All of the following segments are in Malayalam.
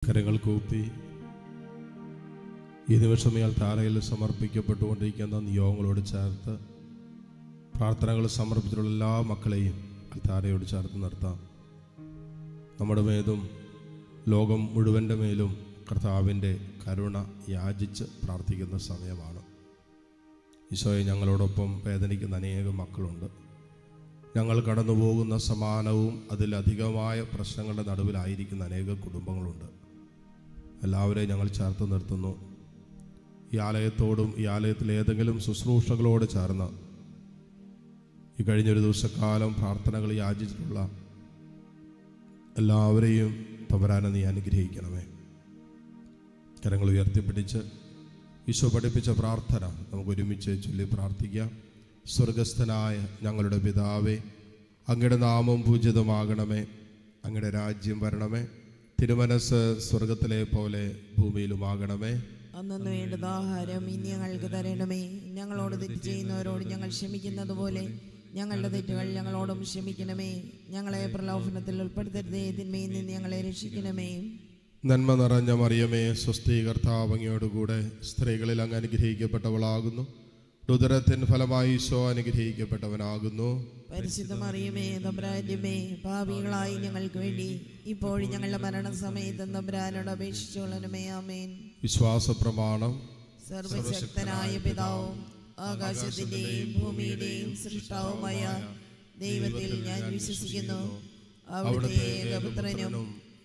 കരങ്ങൾ കൂപ്പി ഈ നിമിഷം ഇയാൾ താരയിൽ സമർപ്പിക്കപ്പെട്ടുകൊണ്ടിരിക്കുന്ന നിയോഗങ്ങളോട് ചേർത്ത് പ്രാർത്ഥനകൾ സമർപ്പിച്ചിട്ടുള്ള എല്ലാ മക്കളെയും താരയോട് ചേർത്ത് നിർത്താം. നമ്മുടെ മേലും ലോകം മുഴുവൻ്റെ മേലും കർത്താവിൻ്റെ കരുണ യാചിച്ച് പ്രാർത്ഥിക്കുന്ന സമയമാണ്. ഈശോയെ, ഞങ്ങളോടൊപ്പം വേദനിക്കുന്ന അനേകം മക്കളുണ്ട്. ഞങ്ങൾ കടന്നു പോകുന്ന സമാനവും അതിലധികമായ പ്രശ്നങ്ങളുടെ നടുവിലായിരിക്കുന്ന അനേക കുടുംബങ്ങളുണ്ട്. എല്ലാവരെയും ഞങ്ങൾ ചേർത്ത് നിർത്തുന്നു. ഈ ആലയത്തോടും ഈ ആലയത്തിലെ ഏതെങ്കിലും ശുശ്രൂഷകളോട് ചേർന്ന് ഈ കഴിഞ്ഞൊരു ദിവസക്കാലം പ്രാർത്ഥനകൾ യാചിച്ചിട്ടുള്ള എല്ലാവരെയും തമ്പുരാനെ നീ അനുഗ്രഹിക്കണമേ. കരങ്ങൾ ഉയർത്തിപ്പിടിച്ച് ഈശോ പഠിപ്പിച്ച പ്രാർത്ഥന നമുക്ക് ഒരുമിച്ച് ചൊല്ലി പ്രാർത്ഥിക്കാം. സ്വർഗസ്ഥനായ ഞങ്ങളുടെ പിതാവേ, അങ്ങയുടെ നാമം പൂജിതമാകണമേ, അങ്ങയുടെ രാജ്യം വരണമേ, തിരുമനസ് സ്വർഗത്തിലെ പോലെ ഭൂമിയിലുമാകണമേ. അന്നു വേണ്ടുന്ന ആഹാരം ഇനി ഞങ്ങൾക്ക് തരണമേ. ഞങ്ങളോട് തെറ്റ് ചെയ്യുന്നവരോട് ഞങ്ങൾ ക്ഷമിക്കുന്നത് പോലെ ഞങ്ങളുടെ തെറ്റുകൾ ഞങ്ങളോടും ക്ഷമിക്കണമേ. ഞങ്ങളെ പ്രലോഭനത്തിൽ ഉൾപ്പെടുത്തരുതേ, തിന്മയിൽ നിന്ന് ഞങ്ങളെ രക്ഷിക്കണമേ. നന്മ നിറഞ്ഞ മറിയമേ, സ്വസ്തി, കർത്താവ് അങ്ങയോടുകൂടെ സ്ത്രീകളിൽ അങ്ങ് അനുഗ്രഹിക്കപ്പെട്ടവളാകുന്നു. ഉദരത്തിൻ ഫലമായി ഈശോ അനുഗ്രഹിക്കപ്പെട്ടവനാകുന്നു. പരിശുദ്ധ മറിയമേ, തമ്പുരാന്റെ അമ്മേ, പാപികളായി ഞങ്ങൾക്ക് വേണ്ടി ഇപ്പോഴും ഞങ്ങളുടെ മരണസമയത്ത് തമ്പുരാനോട് അപേക്ഷിച്ചുകൊള്ളണമേ. ആമേൻ. വിശ്വാസ പ്രമാണം. സർവശക്തനായ പിതാവും ആകാശത്തിന്റെയും ഭൂമിയുടെയും സൃഷ്ടാവുമായ ദൈവത്തിൽ ഞാൻ വിശ്വസിക്കുന്നു. അവിടുത്തെ ഏകപുത്രനും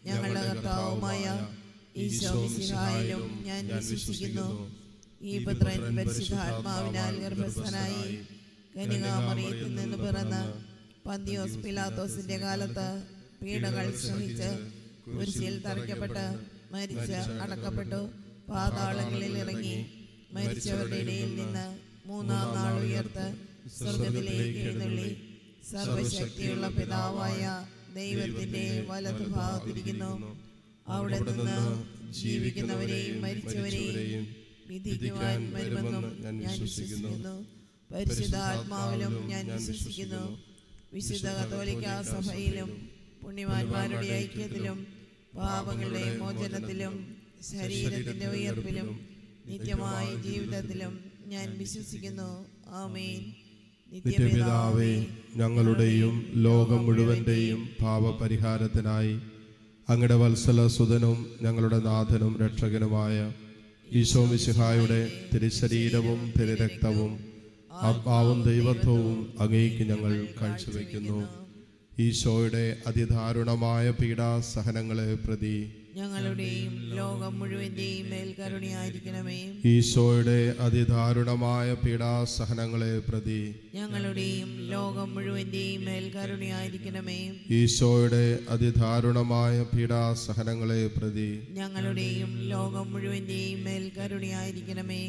ഞങ്ങളുടെ കർത്താവുമായ ഈശോ മിശിഹായിലും ഞാൻ വിശ്വസിക്കുന്നു. ഈ പുത്രൻ പരിശുദ്ധാത്മാവിനാൽ ഗർഭസ്ഥനായി കന്യകാമറിയത്തിൽ നിന്ന് പിറന്ന് പന്തിയോസ് പിലാത്തോസിന്റെ കാലത്ത് പീഡകൾ സഹിച്ച് കുരിശിൽ തറയ്ക്കപ്പെട്ട് മരിച്ച് അടക്കപ്പെട്ടു, പാതാളങ്ങളിൽ ഇറങ്ങി മരിച്ചവരുടെ ഇടയിൽ നിന്ന് മൂന്നാം നാൾ ഉയർത്ത് സ്വർഗത്തിലേക്ക് എഴുന്നള്ളി സർവശക്തിയുള്ള പിതാവായ ദൈവത്തിന്റെ വലതുഭാഗത്തിരിക്കുന്നു. അവിടെ നിന്ന് ജീവിക്കുന്നവരെയും മരിച്ചവരെയും വിധിക്കുവാൻ വരുമെന്നും ഞാൻ വിശ്വസിക്കുന്നു. പരിശുദ്ധാത്മാവിലും ഞാൻ വിശ്വസിക്കുന്നു. വിശുദ്ധ കത്തോലിക്കാ സഭയിലും പുണ്യവാന്മാരുടെ ഐക്യത്തിലും പാപങ്ങളുടെ മോചനത്തിലും ശരീരത്തിന്റെ ഉയർപ്പിലും നിത്യമായ ജീവിതത്തിലും ഞാൻ വിശ്വസിക്കുന്നു. ആമേൻ. നിത്യപിതാവേ, ഞങ്ങളുടെയും ലോകം മുഴുവന്റെയും പാപപരിഹാരത്തിനായി അങ്ങയുടെ വത്സല സുതനും ഞങ്ങളുടെ നാഥനും രക്ഷകനുമായ ഈശോ മിശിഹായുടെ തിരുശരീരവും തിരുരക്തവും ആത്മാവും ദൈവത്വവും അങ്ങേക്ക് ഞങ്ങൾ കാഴ്ചവെക്കുന്നു. ഈശോയുടെ അതിദാരുണമായ പീഡാസഹനങ്ങളെ പ്രതി ഞങ്ങളുടെയും ലോകം മുഴുവന്റെയും മേൽ കരുണയായിരിക്കണമേ. ഈശോയുടെ അതിദാരുണമായ പീഡാസഹനങ്ങളെ പ്രതി ഞങ്ങളുടെയും ലോകം മുഴുവന്റെയും മേൽ കരുണയായിരിക്കണമേ. ഈശോയുടെ അതിദാരുണമായ പീഡാസഹനങ്ങളെ പ്രതി ഞങ്ങളുടെയും ലോകം മുഴുവന്റെയും മേൽ കരുണയായിരിക്കണമേ.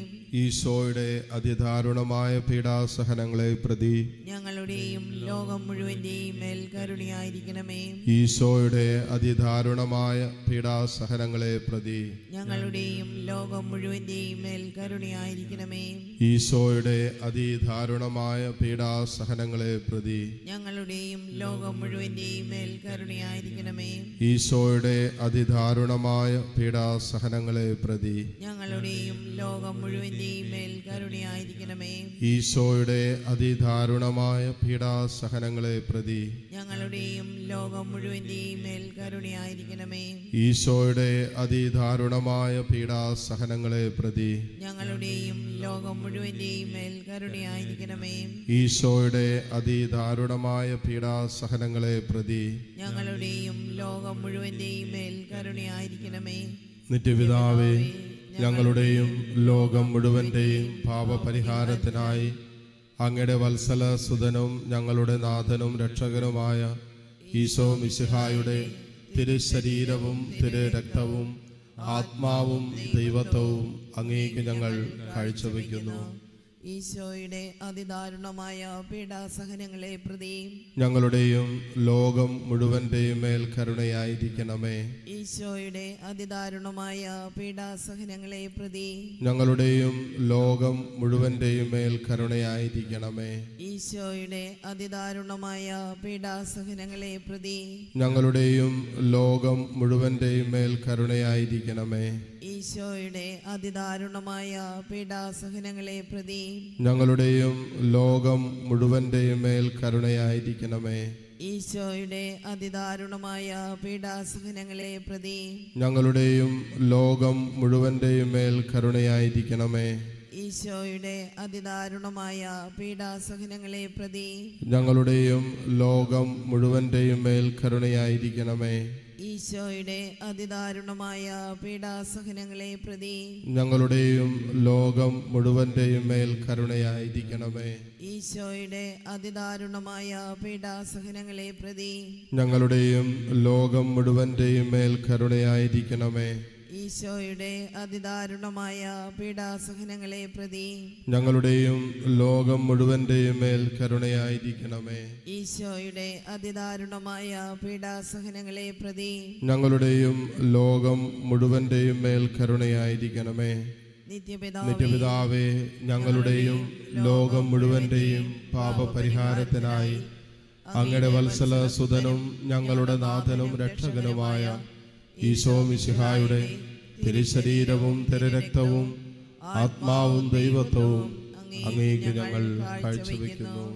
ഈശോയുടെ അതിദാരുണമായ പീഡാസഹനങ്ങളെ പ്രതി ഞങ്ങളുടെയും ലോകം മുഴുവന്റെയും മേൽ കരുണയായിരിക്കണമേ. ഈശോയുടെ അതിദാരുണമായ പീഡാസഹനങ്ങളെ പ്രതി ഞങ്ങളുടെയും ലോകം മുഴുവന്റെയും മേൽ കരുണയായിരിക്കണമേ. ഈശോയുടെ അതിദാരുണമായ പീഡാസഹനങ്ങളെ പ്രതി ഞങ്ങളുടെയും ലോകം മുഴുവന്റെയും മേൽ കരുണയായിരിക്കണമേ. ഈശോയുടെ അതിദാരുണമായ പീഡാസഹനങ്ങളെ പ്രതി ഞങ്ങളുടെയും ലോകം മുഴുവന്റെയും മേൽ കരുണയായിരിക്കണമേ. ഈശോയുടെ അതിദാരുണമായ പീഡാസഹനങ്ങളെ പ്രതി ഞങ്ങളുടെയും ലോകം മുഴുവന്റെയും മേൽ കരുണയായിരിക്കണമേ. ഈശോയുടെ അതിദാരുണമായ പീഡാസഹനങ്ങളെ പ്രതി ഞങ്ങളുടെയും ലോകം മുഴുവന്റെയും മേൽ കരുണയായിരിക്കണമേ. ഈശോയുടെ അതിദാരുണമായ പീഡാസഹനങ്ങളെ പ്രതി ഞങ്ങളുടെയും ലോകം മുഴുവന്റെയും മേൽ കരുണയായിരിക്കണമേ. നിത്യപിതാവേ, ഞങ്ങളുടെയും ലോകം മുഴുവന്റെയും പാപപരിഹാരത്തിനായി അങ്ങയുടെ വത്സല സുതനും ഞങ്ങളുടെ നാഥനും രക്ഷകനുമായ ഈശോ മിശിഹായുടെ തിരുശരീരവും ഈശോയുടെ അതിദാരുണമായ പീഡാസഹനങ്ങളെ പ്രതി ഞങ്ങളുടെയും ലോകം മുഴുവന്റെയും മേൽ കരുണയായിരിക്കണമേ. ഈശോയുടെ അതിദാരുണമായ പീഡാസഹനങ്ങളെ പ്രതി ഞങ്ങളുടെയും ലോകം മുഴുവന്റെയും മേൽ കരുണയായിരിക്കണമേ. ഈശോയുടെ അതിദാരുണമായ പീഡാസഹനങ്ങളെ പ്രതി ഞങ്ങളുടെയും ലോകം മുഴുവന്റെയും മേൽ കരുണയായിരിക്കണമേ. ഈശോയുടെ അതിദാരുണമായ പീഡാസഹനങ്ങളെ പ്രതി ഞങ്ങളുടെയും ലോകം മുഴുവന്റെയും മേൽ കരുണയായിരിക്കണമേ. ഈശോയുടെ അതിദാരുണമായ പീഡാസഹനങ്ങളെ പ്രതി ഞങ്ങളുടെയും ലോകം മുഴുവന്റെയും മേൽ കരുണയായിരിക്കണമേ. ഈശോയുടെ അതിദാരുണമായ പീഡാസഹനങ്ങളെ പ്രതി ഞങ്ങളുടെയും ലോകം മുഴുവന്റെയും മേൽ കരുണയായിരിക്കണമേ. ഈശോയുടെ അതിദാരുണമായ പീഡാസഹനങ്ങളെ പ്രതി ഞങ്ങളുടെയും ലോകം മുഴുവന്റെയും മേൽ കരുണയായിരിക്കണമേ. ഈശോയുടെ അതിദാരുണമായ പീഡാസഹനങ്ങളെ പ്രതി ഞങ്ങളുടെയും ലോകം മുഴുവന്റെയും മേൽ കരുണയായിരിക്കണമേ. ഈശോയുടെ അതിദാരുണമായ പീഡാസഹനങ്ങളെ പ്രതി ഞങ്ങളുടെയും ലോകം മുഴുവന്റെയും മേൽ കരുണയായിരിക്കണമേ. ഈശോയുടെ അതിദാരുണമായ പീഡാസഹനങ്ങളെ പ്രതി ഞങ്ങളുടെയും ലോകം മുഴുവന്റെയും മേൽ കരുണയായിരിക്കണമേ. നിത്യപിതാവേ, ഞങ്ങളുടെയും ലോകം മുഴുവന്റെയും പാപപരിഹാരത്തിനായി അങ്ങയുടെ വത്സല സുതനും ഞങ്ങളുടെ നാഥനും രക്ഷകനുമായ ഈശോ മിശിഹായുടെ തിരുശരീരവും തിരുരക്തവും ആത്മാവും ദൈവത്വവും അങ്ങേക്ക് ഞങ്ങൾ കാഴ്ചവെക്കുന്നു.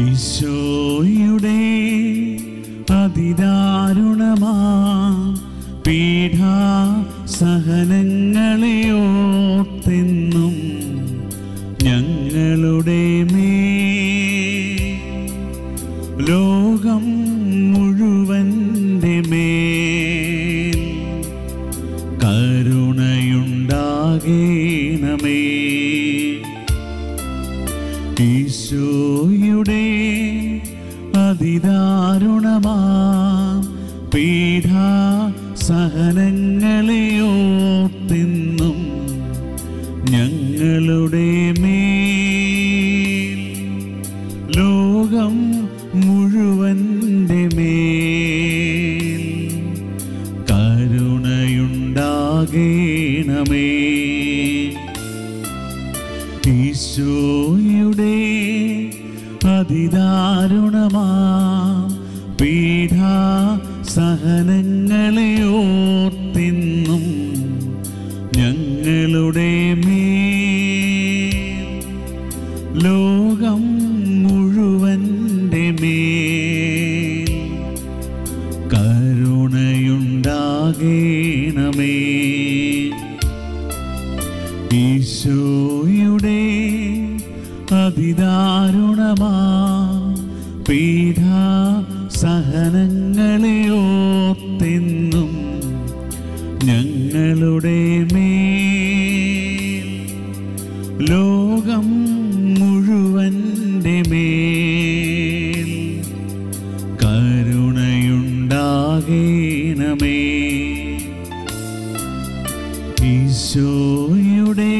ഈശോയുടെ അതിദാരുണമാ പീഡാസഹനങ്ങളെ ഓർത്തെന്നും ഞങ്ങളുടെ ലോകം മുഴുവന്റെ മേൽ കരുണയുണ്ടാകേണമേ. ഈശോയുടെ അതിദാരുണമാ പീഡാസഹനങ്ങളെ ഓർത്തെന്നും ഞങ്ങളുടെ മേൽ ലോകം മുഴുവന്റെ മേൽ കരുണയുണ്ടാകേണമേ. ഈശോയുടെ അതിദാരുണമാ പീഡാസഹനങ്ങളെ ഓർത്തെന്നും ഞങ്ങളുടെ മേൽ ലോകം മുഴുവന്റെ മേൽ കരുണയുണ്ടാകേണമേ. ഈശോയുടെ അതിദാരുണമാ പീഡാസഹനങ്ങളെ ഓർത്തെന്നും ഞങ്ങളുടെ മേൽ ലോകം മുഴുവന്റെ മേൽ കരുണയുണ്ടാകേണമേ. ഈശോയുടെ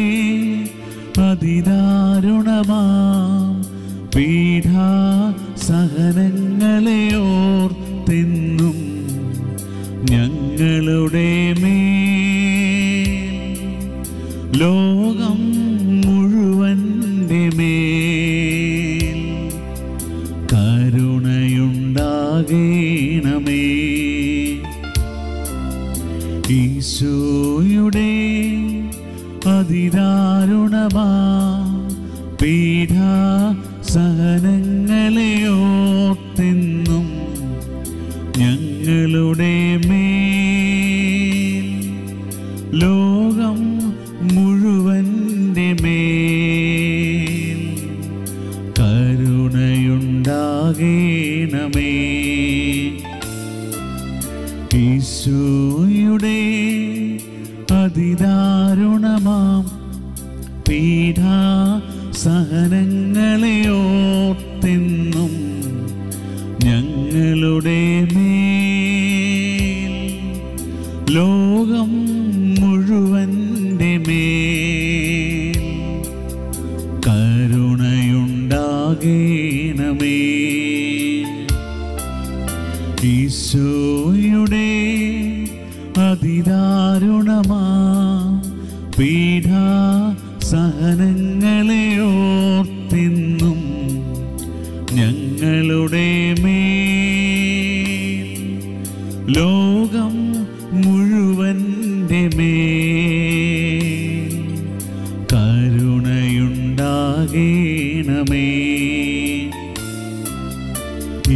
അതിദാരുണമാ പീഡാസഹനങ്ങളെ ഓർത്തെന്നും ഞങ്ങളുടെ മേൽ ലോകം മുഴുവന്റെ മേൽ കരുണയുണ്ടാകേണമേ. ഈശോയുടെ അതിദാരുണമാ പീഡാസഹനങ്ങളെ ഓർത്തെന്നും ഞങ്ങളുടെ മേൽ ലോകം മുഴുവന്റെ മേൽ കരുണയുണ്ടാകേണമേ. ഈശോയുടെ അതിദാരുണമാം പീഡാസഹനങ്ങളെ ഓർത്തെന്നും കരുണയുണ്ടാകേണമേ. ഈശോയുടെ അതിദാരുണമാ പീഡാസഹനങ്ങളെ ഓർത്തിന്നും ഞങ്ങളുടെ മേൽ ലോകം മുഴുവൻ്റെ മേൽ കരുണയുണ്ടാകേണമേ.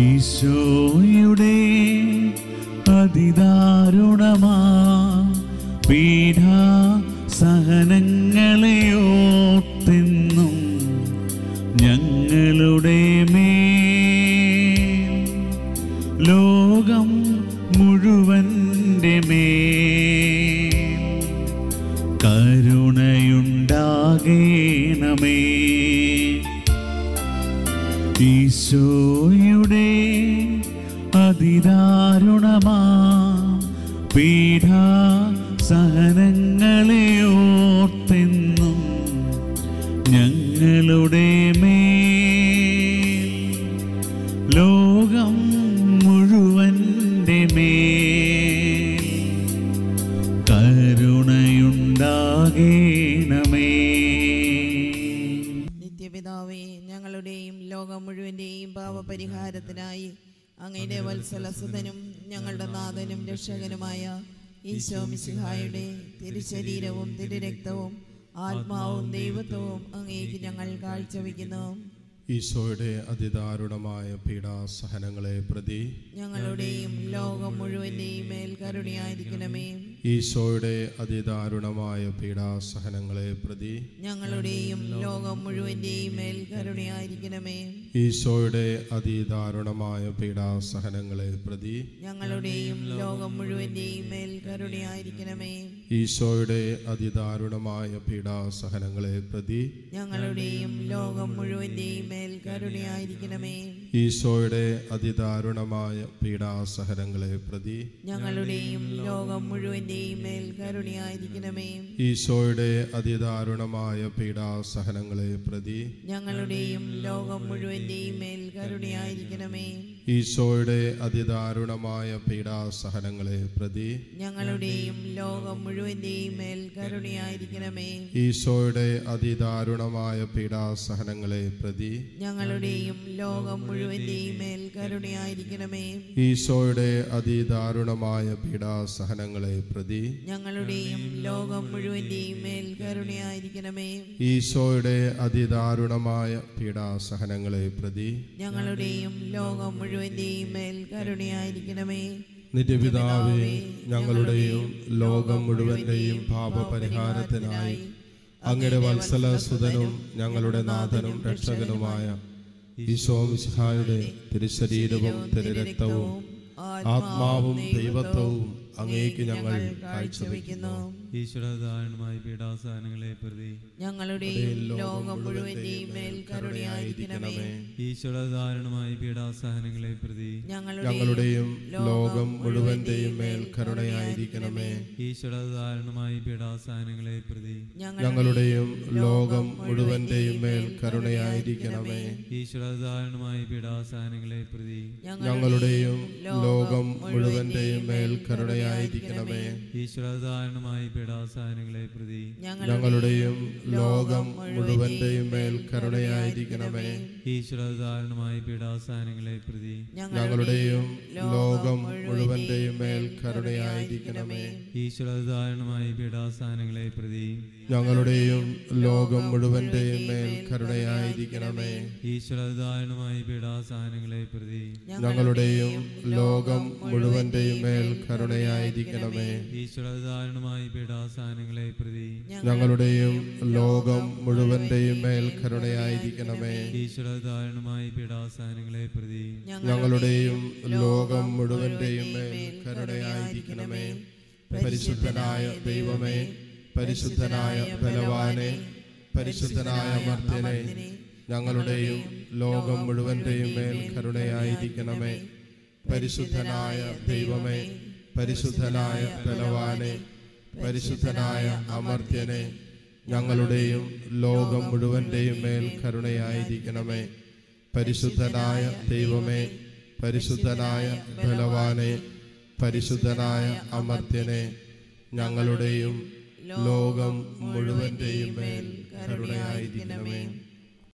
ഈശോയുടെ അതിദാരുണമാ പീഡാസഹനങ്ങളെ ഓർത്തിന്നും ഞങ്ങളുടെ മേൽ ലോകം മുഴുവൻ്റെ മേൽ കരുണയുണ്ടാകേണമേ. ഈശോയുടെ അതിദാരുണമാ പീഡാസഹനങ്ങളെ ഓർത്തിന്നും ഞങ്ങളുടെ മേൽ ലോകം മുഴുവൻ്റെ മേൽ കരുണയുണ്ടാകേണമേ. നിത്യപിതാവേ, ഞങ്ങളുടെയും ലോകം മുഴുവൻ്റെയും പാപപരിഹാരത്തിനായി അങ്ങയുടെ വത്സലസുതനും ഞങ്ങളുടെ നാഥനും രക്ഷകനുമായ ഈശോ മിശിഹായുടെ തിരുശരീരവും തിരുരക്തവും ആത്മാവും ദൈവത്വവും അങ്ങേക്ക് ഞങ്ങൾ കാഴ്ചവെക്കുന്നു. ഈശോയുടെ അതിദാരുണമായ പീഡാസഹനങ്ങളെ പ്രതി ഞങ്ങളുടെയും ലോകം മുഴുവൻ്റെയും മേൽ കരുണയായിരിക്കണമേ. ഈശോയുടെ അതിദാരുണമായ പീഡാസഹനങ്ങളെ പ്രതി ഞങ്ങളുടെയും ലോകം മുഴുവൻ്റെയും മേൽ കരുണയായിരിക്കണമേ. ഈശോയുടെ അതിദാരുണമായ പീഡാസഹനങ്ങളെ പ്രതി ഞങ്ങളുടെയും ലോകം മുഴുവൻ്റെയും മേൽ കരുണയായിരിക്കണമേ. ഈശോയുടെ അതിദാരുണമായ പീഡാസഹനങ്ങളെ പ്രതി ഞങ്ങളുടെയും ലോകം മുഴുവൻ്റെയും മേൽ കരുണയായിരിക്കണമേ. ഈശോയുടെ അതിദാരുണമായ പീഡാസഹനങ്ങളെ പ്രതി ഞങ്ങളുടെയും ലോകം മുഴുവൻ്റെയും മേൽ കരുണയായിരിക്കണമേ. ഈശോയുടെ അതിദാരുണമായ പീഡാസഹനങ്ങളെ പ്രതി ഞങ്ങളുടെയും ലോകം മുഴുവൻ്റെയും മേൽ കരുണയായിരിക്കണമേ. ഈശോയുടെ അതിദാരുണമായ പീഡാസഹനങ്ങളെ പ്രതി ഞങ്ങളുടെയും ലോകം മുഴുവൻ്റെയും മേൽ കരുണയായിരിക്കണമേ. ഈശോയുടെ അതിദാരുണമായ പീഡാസഹനങ്ങളെ പ്രതി ഞങ്ങളുടെയും ലോകം മുഴുവൻ്റെയും മേൽ കരുണയായിരിക്കണമേ. ഈശോയുടെ അതിദാരുണമായ പീഡാസഹനങ്ങളെ പ്രതി ഞങ്ങളുടെയും ലോകം മുഴുവൻ്റെയും മേൽ കരുണയായിരിക്കണമേ. ഈശോയുടെ അതിദാരുണമായ പീഡാസഹനങ്ങളെ പ്രതി ഞങ്ങളുടെയും ലോകം മുഴുവൻ്റെയും മേൽ കരുണയായിരിക്കണമേ. നിത്യപിതാവേ, ഞങ്ങളുടെയും ലോകം മുഴുവന്റെയും പാപപരിഹാരത്തിനായി അങ്ങയുടെ വത്സലസുതനും ഞങ്ങളുടെ നാഥനും രക്ഷകനുമായ ഈശോ മിശിഹായുടെ തിരുശരീരവും തിരുരക്തവും ആത്മാവും ദൈവത്വവും അങ്ങേക്ക് ഞങ്ങൾ കാഴ്ചവെക്കുന്നു. ഈശ്വരദാരുണമായ പീഡാസഹനങ്ങളെ പ്രതി ഞങ്ങളുടെയും ലോകം മുഴുവൻ്റെയും മേൽ കരുണയായിരിക്കണമേ. ഈശ്വരദാരുണമായ പീഡാസഹനങ്ങളെ പ്രതി ഞങ്ങളുടെയും ലോകം മുഴുവന്റെയും മേൽ കരുണയായിരിക്കണമേ. ഈശ്വരദാരുണമായ പീഡാസഹനങ്ങളെ പ്രതി ഞങ്ങളുടെയും ലോകം മുഴുവന്റെയും മേൽ കരുണയായിരിക്കണമേ. ഈശ്വരദാരുണമായ പീഡാസഹനങ്ങളെ പ്രതി ഞങ്ങളുടെയും ലോകം മുഴുവന്റെയും മേൽ കരുണയായിരിക്കണമേ. ഈശ്വരദാരുണമായ പീഡാസഹനങ്ങളെ പ്രതി ഞങ്ങളുടെയും ലോകം മുഴുവന്റെയും മേൽ കരുണയായിരിക്കണമേ. ഈശ്വരദാരുണമായ പീഡാസഹനങ്ങളെ പ്രതി ഞങ്ങളുടെയും ലോകം മുഴുവന്റെയും മേൽ കരുണയായിരിക്കണമേ. ഈശ്വരദാരുണമായ പീഡാസഹനങ്ങളെ പ്രതി ഞങ്ങളുടെയും ലോകം മുഴുവന്റെയും മേൽ കരുണയായിരിക്കണമേ. ഈശ്വരദാരുണമായ പീഡാസഹനങ്ങളെ പ്രതി ഞങ്ങളുടെയും ലോകം മുഴുവന്റെയും മേൽ കരുണയായിരിക്കണമേ. ഈശ്വരദാരുണമായ പീഡാസഹനങ്ങളെ പ്രതി ഞങ്ങളുടെയും ലോകം മുഴുവന്റെയും മേൽ കരുണയായിരിക്കണമേ. ഈശ്വരദാരുണമായ പീഡാസഹനങ്ങളെ പ്രതി ഞങ്ങളുടെയും ലോകം മുഴുവന്റെയും മേൽ കരുണയായിരിക്കണമേ. പരിശുദ്ധനായ ദൈവമേ, പരിശുദ്ധനായ ബലവാനെ, പരിശുദ്ധനായ അമർത്യനെ, ഞങ്ങളുടെയും ലോകം മുഴുവന്റെയും മേൽ കരുണയായിരിക്കണമേ. പരിശുദ്ധനായ ദൈവമേ, പരിശുദ്ധനായ ബലവാനെ, പരിശുദ്ധനായ അമർത്യനെ, ഞങ്ങളുടെയും ലോകം മുഴുവൻ്റെയും മേൽ കരുണയായിരിക്കണമേ. പരിശുദ്ധനായ ദൈവമേ, പരിശുദ്ധനായ ബലവാനെ, പരിശുദ്ധനായ അമർത്യനെ, ഞങ്ങളുടെയും ലോകം മുഴുവൻ്റെയും മേൽ കരുണയായിരിക്കണമേ.